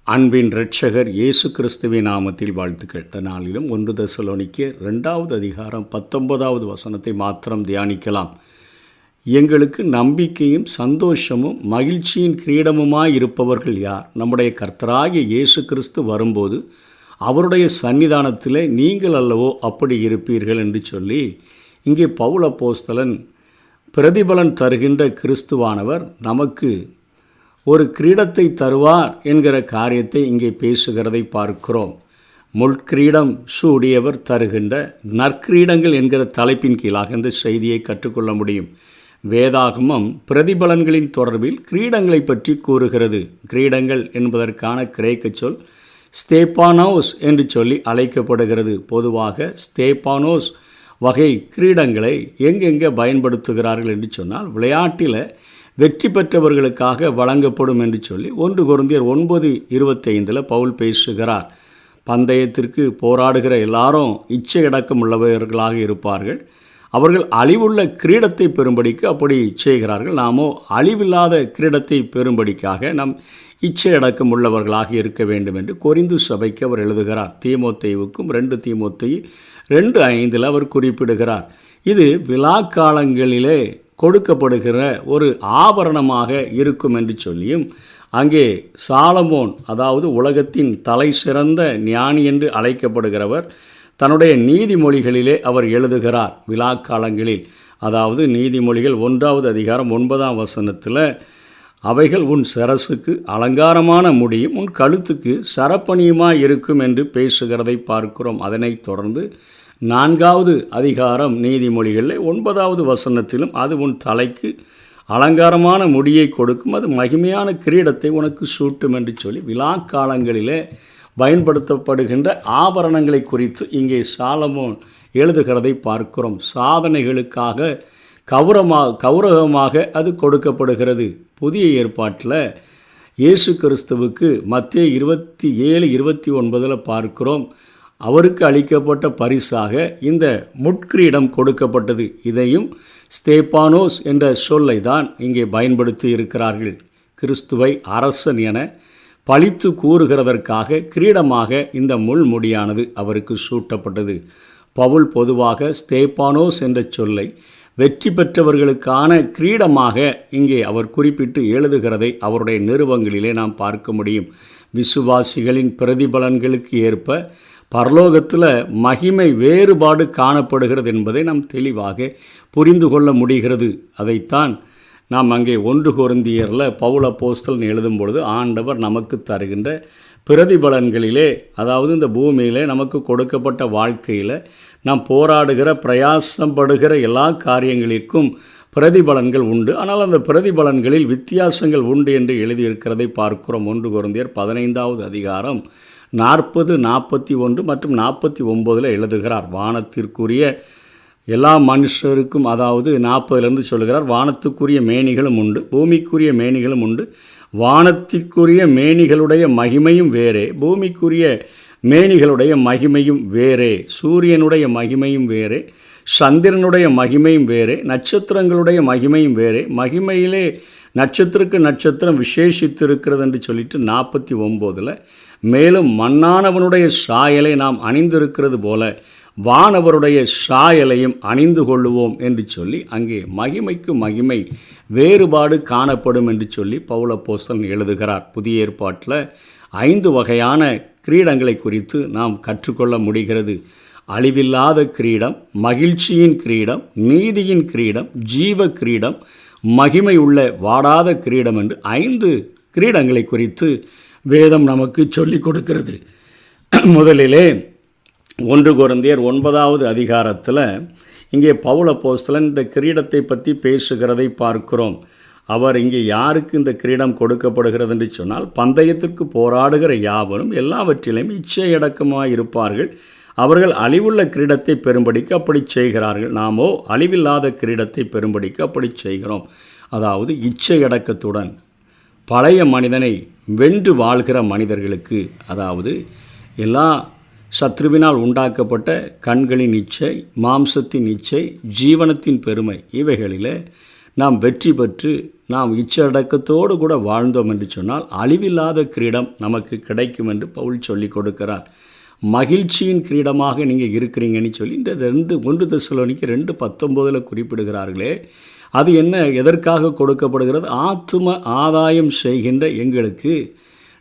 அன்பின் இரட்சகர் இயேசு கிறிஸ்துவின் நாமத்தில் வாழ்த்துக்கள். இந்த நாளிலும் 1 தெசலோனிக்கேயர் 2வது அதிகாரம் 19வது வசனத்தை மாத்திரம் தியானிக்கலாம். எங்களுக்கு நம்பிக்கையும் சந்தோஷமும் மகிழ்ச்சியின் கிரீடமுமாய் இருப்பவர்கள் யார்? நம்முடைய கர்த்தராகிய இயேசு கிறிஸ்து வரும்போது அவருடைய சன்னிதானத்தில் நீங்கள் அல்லவோ அப்படி இருப்பீர்கள் என்று சொல்லி இங்கே பவுல் அப்போஸ்தலன் பிரதிபலன் தருகின்ற கிறிஸ்துவானவர் நமக்கு ஒரு கிரீடத்தை தருவார் என்கிற காரியத்தை இங்கே பேசுகிறதை பார்க்கிறோம். முள்கிரீடம் சூடியவர் தருகின்ற நற்கிரீடங்கள் என்கிற தலைப்பின் கீழாக இந்த செய்தியை கற்றுக்கொள்ள முடியும். வேதாகமம் பிரதிபலன்களின் தொடர்பில் கிரீடங்களை பற்றி கூறுகிறது. கிரீடங்கள் என்பதற்கான கிரேக்க சொல் ஸ்தேப்பானோஸ் என்று சொல்லி அழைக்கப்படுகிறது. பொதுவாக ஸ்தேப்பானோஸ் வகை கிரீடங்களை எங்கெங்கே பயன்படுத்துகிறார்கள் என்று சொன்னால், விளையாட்டில் வெற்றி பெற்றவர்களுக்காக வழங்கப்படும் என்று சொல்லி 1 கொரிந்தியர் 9:25 பவுல் பேசுகிறார். பந்தயத்திற்கு போராடுகிற எல்லாரும் இச்சையடக்கம் உள்ளவர்களாக இருப்பார்கள். அவர்கள் அழிவுள்ள கிரீடத்தை பெறும்படிக்கு அப்படி செய்கிறார்கள். நாமோ அழிவில்லாத கிரீடத்தை பெறும்படிக்காக நம் இச்சையடக்கம் உள்ளவர்களாக இருக்க வேண்டும் என்று கொரிந்து சபைக்கு அவர் எழுதுகிறார். தீமோத்தேயுவுக்கும் 2 தீமோத்தேயு 2:5 அவர் குறிப்பிடுகிறார். இது விழா காலங்களிலே கொடுக்கப்படுகிற ஒரு ஆபரணமாக இருக்கும் என்று சொல்லியும், அங்கே சாலமோன், அதாவது உலகத்தின் தலை சிறந்த ஞானி என்று அழைக்கப்படுகிறவர், தன்னுடைய நீதிமொழிகளிலே அவர் எழுதுகிறார். விழாக்காலங்களில், அதாவது நீதிமொழிகள் 1வது அதிகாரம் 9ஆம் வசனத்தில், அவைகள் உன் சிரசுக்கு அலங்காரமான முடியும், உன் கழுத்துக்கு சரப்பணியுமாய் இருக்கும் என்று பேசுகிறதை பார்க்கிறோம். அதனைத் தொடர்ந்து 4வது அதிகாரம் நீதிமொழிகளில் 9வது வசனத்திலும், அது உன் தலைக்கு அலங்காரமான முடியை கொடுக்கும், அது மகிமையான கிரீடத்தை உனக்கு சூட்டும் என்று சொல்லி விழாக்காலங்களிலே பயன்படுத்தப்படுகின்ற ஆபரணங்களை குறித்து இங்கே சாலமோன் எழுதுகிறதை பார்க்கிறோம். சாதனைகளுக்காக கௌரவமாக அது கொடுக்கப்படுகிறது. புதிய ஏற்பாட்டில் இயேசு கிறிஸ்துவுக்கு மத்தேயு 27:29 பார்க்கிறோம், அவருக்கு அளிக்கப்பட்ட பரிசாக இந்த முட்கிரீடம் கொடுக்கப்பட்டது. இதையும் ஸ்தேப்பானோஸ் என்ற சொல்லை தான் இங்கே பயன்படுத்தி இருக்கிறார்கள். கிறிஸ்துவை அரசன் என பழித்து கூறுகிறதற்காக கிரீடமாக இந்த முள்முடியானது அவருக்கு சூட்டப்பட்டது. பவுல் பொதுவாக ஸ்தேப்பானோஸ் என்ற சொல்லை வெற்றி பெற்றவர்களுக்கான கிரீடமாக இங்கே அவர் குறிப்பிட்டு எழுதுகிறதை அவருடைய நிருபங்களிலே நாம் பார்க்க முடியும். விசுவாசிகளின் பிரதிபலன்களுக்கு ஏற்ப பரலோகத்தில் மகிமை வேறுபாடு காணப்படுகிறது என்பதை நாம் தெளிவாக புரிந்து கொள்ள முடிகிறது. அதைத்தான் நாம் அங்கே 1 கொரிந்தியரில் பவுல் அப்போஸ்தலன் எழுதும் பொழுது, ஆண்டவர் நமக்கு தருகின்ற பிரதிபலன்களிலே, அதாவது இந்த பூமியிலே நமக்கு கொடுக்கப்பட்ட வாழ்க்கையில் நாம் போராடுகிற பிரயாசப்படுகிற எல்லா காரியங்களிற்கும் பிரதிபலன்கள் உண்டு. ஆனால் அந்த பிரதிபலன்களில் வித்தியாசங்கள் உண்டு என்று எழுதியிருக்கிறதை பார்க்கிறோம். 1 கொரிந்தியர் 15வது அதிகாரம் 40, 41 மற்றும் 49 எழுதுகிறார். வானத்திற்குரிய எல்லா மனுஷருக்கும், அதாவது 40 சொல்லுகிறார், வானத்துக்குரிய மேனிகளும் உண்டு, பூமிக்குரிய மேனிகளும் உண்டு. வானத்திற்குரிய மேனிகளுடைய மகிமையும் வேறே, பூமிக்குரிய மேனிகளுடைய மகிமையும் வேறே. சூரியனுடைய மகிமையும் வேறே, சந்திரனுடைய மகிமையும் வேறே, நட்சத்திரங்களுடைய மகிமையும் வேறே. மகிமையிலே நட்சத்திரக்கு நட்சத்திரம் விசேஷித்திருக்கிறது என்று சொல்லிட்டு 49 மேலும் மண்ணானவனுடைய சாயலை நாம் அணிந்திருக்கிறது போல வானவருடைய சாயலையும் அணிந்து கொள்ளுவோம் என்று சொல்லி அங்கே மகிமைக்கு மகிமை வேறுபாடு காணப்படும் என்று சொல்லி பவுல் அப்போஸ்தலன் எழுதுகிறார். புதிய ஏற்பாட்டில் 5 வகையான கிரீடங்களை குறித்து நாம் கற்றுக்கொள்ள முடிகிறது. அழிவில்லாத கிரீடம், மகிழ்ச்சியின் கிரீடம், நீதியின் கிரீடம், ஜீவ கிரீடம், மகிமை உள்ள வாடாத கிரீடம் என்று 5 கிரீடங்களை குறித்து வேதம் நமக்கு சொல்லிக் கொடுக்கிறது. முதலிலே 1 கொரிந்தியர் 9வது அதிகாரத்தில் இங்கே பவுல் அப்போஸ்தலன் இந்த கிரீடத்தை பற்றி பேசுகிறதை பார்க்கிறோம். அவர் இங்கே யாருக்கு இந்த கிரீடம் கொடுக்கப்படுகிறது என்று சொன்னால், பந்தயத்திற்கு போராடுகிற யாவரும் எல்லாவற்றிலும் இச்சையடக்கமாக இருப்பார்கள். அவர்கள் அழிவுள்ள கிரீடத்தை பெறும்படிக்கு அப்படி செய்கிறார்கள். நாமோ அழிவில்லாத கிரீடத்தை பெறும்படிக்கு அப்படி செய்கிறோம். அதாவது இச்சையடக்கத்துடன் பழைய மனிதனை வென்று வாழ்கிற மனிதர்களுக்கு, அதாவது எல்லா சத்ருவினால் உண்டாக்கப்பட்ட கண்களின் இச்சை, மாம்சத்தின் இச்சை, ஜீவனத்தின் பெருமை, இவைகளில் நாம் வெற்றி பெற்று நாம் இச்சடக்கத்தோடு கூட வாழ்ந்தோம் என்று சொன்னால் அழிவில்லாத கிரீடம் நமக்கு கிடைக்கும் என்று பவுல் சொல்லி கொடுக்கிறார். மகிழ்ச்சியின் கிரீடமாக நீங்கள் இருக்கிறீங்கன்னு சொல்லி இந்த 1 தெசலோனிக்கர் 2:19 குறிப்பிடுகிறார்களே, அது என்ன, எதற்காக கொடுக்கப்படுகிறது? ஆத்தும ஆதாயம் செய்கின்ற எங்களுக்கு,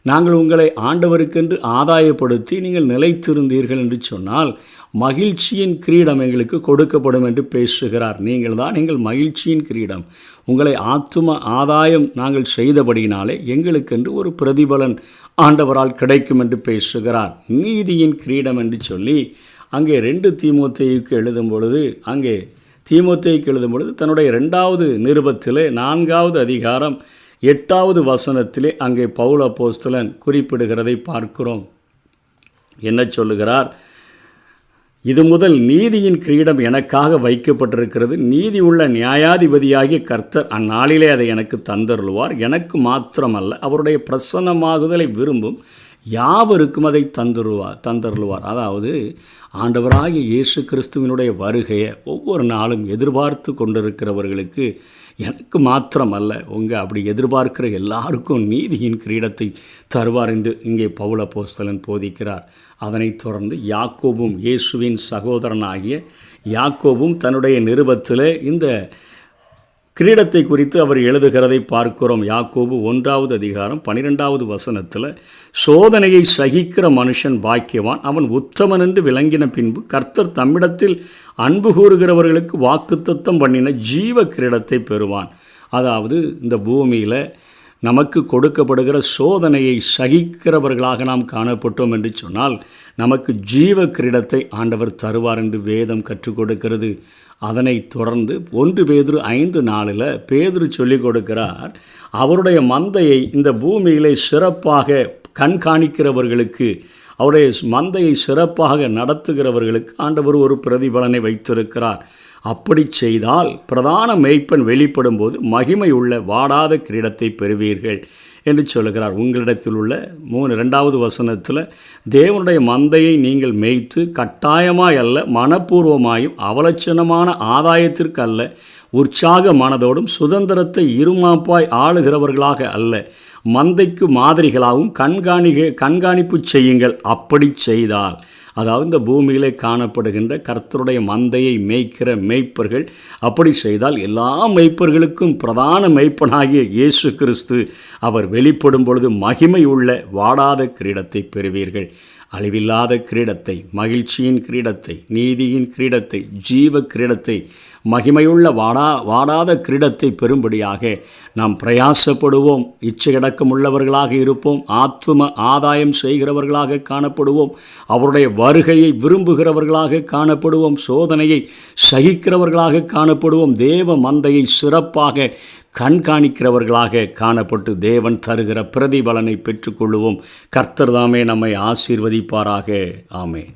நாங்கள் உங்களை ஆண்டவருக்கென்று ஆதாயப்படுத்தி நீங்கள் நிலைத்திருந்தீர்கள் என்று சொன்னால் மகிழ்ச்சியின் கிரீடம் எங்களுக்கு கொடுக்கப்படும் என்று பேசுகிறார். நீங்கள் தான் எங்கள் மகிழ்ச்சியின் கிரீடம். உங்களை ஆத்தும ஆதாயம் நாங்கள் செய்தபடியினாலே எங்களுக்கென்று ஒரு பிரதிபலன் ஆண்டவரால் கிடைக்கும் என்று பேசுகிறார். நீதியின் கிரீடம் என்று சொல்லி அங்கே 2 தீமோத்தேயுக்கு எழுதும் பொழுது, தன்னுடைய 2வது நிருபத்திலே 4வது அதிகாரம் 8வது வசனத்திலே அங்கே பவுல் அப்போஸ்தலன் குறிப்பிடுகிறதை பார்க்கிறோம். என்ன சொல்லுகிறார்? இது முதல் நீதியின் கிரீடம் எனக்காக வைக்கப்பட்டிருக்கிறது. நீதி உள்ள நியாயாதிபதியாகிய கர்த்தர் அந்நாளிலே அதை எனக்கு தந்தருளுவார். எனக்கு மாத்திரமல்ல, அவருடைய பிரசன்னமாகுதலை விரும்பும் யாவருக்கும் அதை தந்தருளுவார். அதாவது ஆண்டவராகிய இயேசு கிறிஸ்துவினுடைய வருகையை ஒவ்வொரு நாளும் எதிர்பார்த்து கொண்டிருக்கிறவர்களுக்கு, எனக்கு மாத்திரமல்ல, அப்படி எதிர்பார்க்கிற எல்லாருக்கும் நீதியின் கிரீடத்தை தருவார் என்று இங்கே பவுல் அப்போஸ்தலன் போதிக்கிறார். அதனைத் தொடர்ந்து யாக்கோபும், இயேசுவின் சகோதரனாகிய யாக்கோபும் தன்னுடைய நிருபத்திலே இந்த கிரீடத்தை குறித்து அவர் எழுதுகிறதை பார்க்கிறோம். யாக்கோபு 1வது அதிகாரம் 12வது வசனத்தில், சோதனையை சகிக்கிற மனுஷன் பாக்கியவான், அவன் உத்தமன் என்று விளங்கின பின்பு கர்த்தர் தம்மிடத்தில் அன்பு கூறுகிறவர்களுக்கு வாக்குத்தத்தம் பண்ணின ஜீவ கிரீடத்தை பெறுவான். அதாவது இந்த பூமியில் நமக்கு கொடுக்கப்படுகிற சோதனையை சகிக்கிறவர்களாக நாம் காணப்பட்டோம் என்று சொன்னால் நமக்கு ஜீவ கிரீடத்தை ஆண்டவர் தருவார் என்று வேதம் கற்றுக் கொடுக்கிறது. அதனைத் தொடர்ந்து 1 பேதுரு 5:4 பேதுரு சொல்லிக் கொடுக்கிறார், அவருடைய மந்தையை இந்த பூமியிலே சிறப்பாக கண்காணிக்கிறவர்களுக்கு, அவருடைய மந்தையை சிறப்பாக நடத்துகிறவர்களுக்கு ஆண்டவர் ஒரு பிரதிபலனை வைத்திருக்கிறார். அப்படி செய்தால் பிரதான மேய்ப்பன் வெளிப்படும் போது மகிமை உள்ள வாடாத கிரீடத்தை பெறுவீர்கள் என்று சொல்லுகிறார். உங்களிடத்தில் உள்ள 2வது வசனத்தில், தேவனுடைய மந்தையை நீங்கள் மேய்த்து கட்டாயமாய் அல்ல, மனப்பூர்வமாயும் அவலட்சணமான ஆதாயத்திற்கு அல்ல, உற்சாக மனதோடும் சுதந்திரத்தை இருமாப்பாய் ஆளுகிறவர்களாக அல்ல, மந்தைக்கு மாதிரிகளாகவும் கண்காணிப்பு செய்யுங்கள். அப்படி செய்தால், அதாவது இந்த பூமியிலே காணப்படுகின்ற கர்த்தருடைய மந்தையை மேய்க்கிற மேய்ப்பர்கள் அப்படி செய்தால் எல்லா மேய்ப்பர்களுக்கும் பிரதான மேய்ப்பனாகிய இயேசு கிறிஸ்து அவர் வெளிப்படும் பொழுது மகிமை உள்ள வாடாத கிரீடத்தை பெறுவீர்கள். அழிவில்லாத கிரீடத்தை, மகிழ்ச்சியின் கிரீடத்தை, நீதியின் கிரீடத்தை, ஜீவ கிரீடத்தை, மகிமையுள்ள வாடாத கிரீடத்தை பெறும்படியாக நாம் பிரயாசப்படுவோம். இச்சையடக்கம் உள்ளவர்களாக இருப்போம். ஆத்தும ஆதாயம் செய்கிறவர்களாக காணப்படுவோம். அவருடைய வருகையை விரும்புகிறவர்களாக காணப்படுவோம். சோதனையை சகிக்கிறவர்களாக காணப்படுவோம். தேவ மந்தையை சிறப்பாக கண்காணிக்கிறவர்களாக காணப்பட்டு தேவன் தருகிற பிரதிபலனை பெற்றுக்கொள்வோம். கர்த்தர் தாமே நம்மை ஆசீர்வதிப்பாராக. ஆமென்.